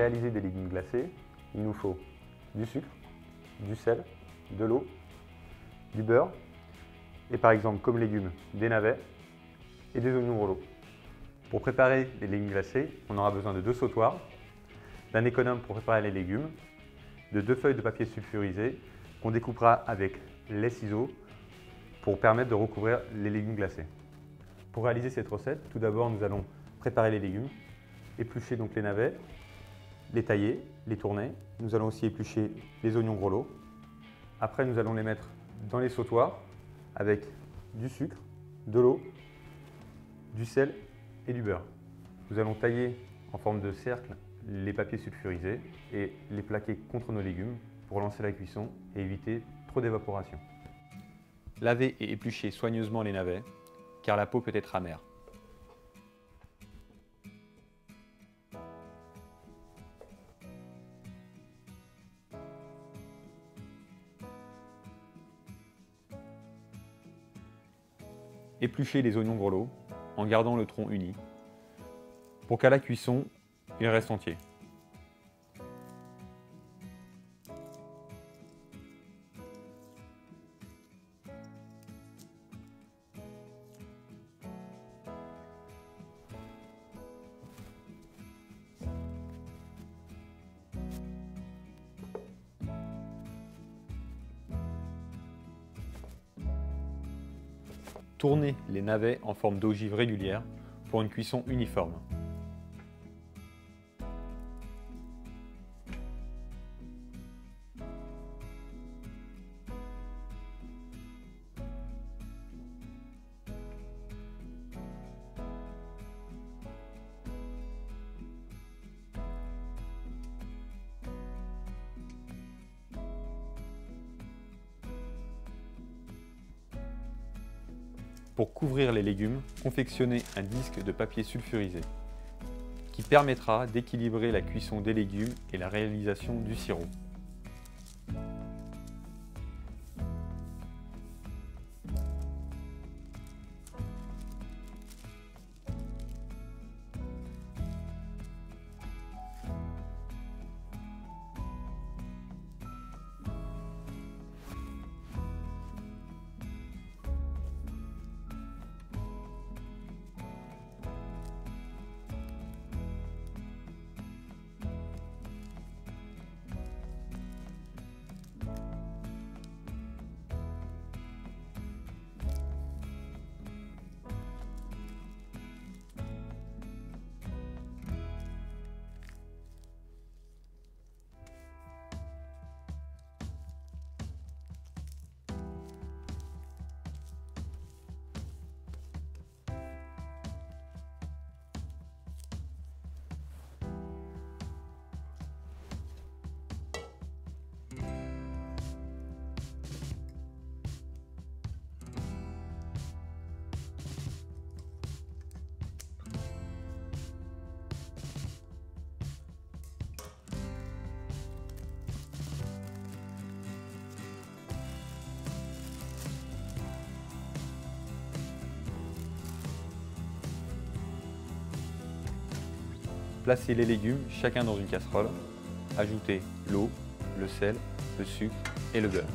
réaliser des légumes glacés, il nous faut du sucre, du sel, de l'eau, du beurre et par exemple comme légumes des navets et des oignons rouleaux. Pour préparer les légumes glacés, on aura besoin de 2 sautoirs, d'un économe pour préparer les légumes, de 2 feuilles de papier sulfurisé qu'on découpera avec les ciseaux pour permettre de recouvrir les légumes glacés. Pour réaliser cette recette, tout d'abord nous allons préparer les légumes, éplucher donc les navets, les tailler, les tourner. Nous allons aussi éplucher les oignons grelots. Après nous allons les mettre dans les sautoirs avec du sucre, de l'eau, du sel et du beurre. Nous allons tailler en forme de cercle les papiers sulfurisés et les plaquer contre nos légumes pour lancer la cuisson et éviter trop d'évaporation. Lavez et épluchez soigneusement les navets car la peau peut être amère. Épluchez les oignons grelots en gardant le tronc uni pour qu'à la cuisson, il reste entier. Tournez les navets en forme d'ogive régulière pour une cuisson uniforme. Pour couvrir les légumes, confectionnez un disque de papier sulfurisé qui permettra d'équilibrer la cuisson des légumes et la réalisation du sirop. Placez les légumes chacun dans une casserole. Ajoutez l'eau, le sel, le sucre et le beurre.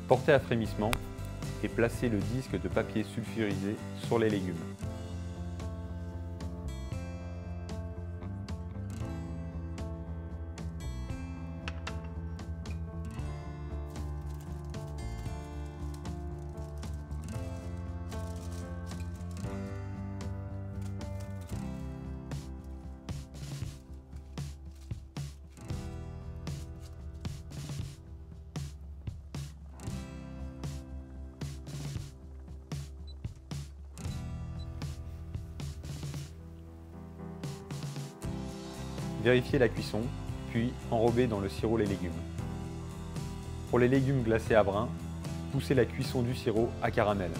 Portez à frémissement et placez le disque de papier sulfurisé sur les légumes. Vérifiez la cuisson, puis enrobez dans le sirop les légumes. Pour les légumes glacés à brun, poussez la cuisson du sirop à caramel.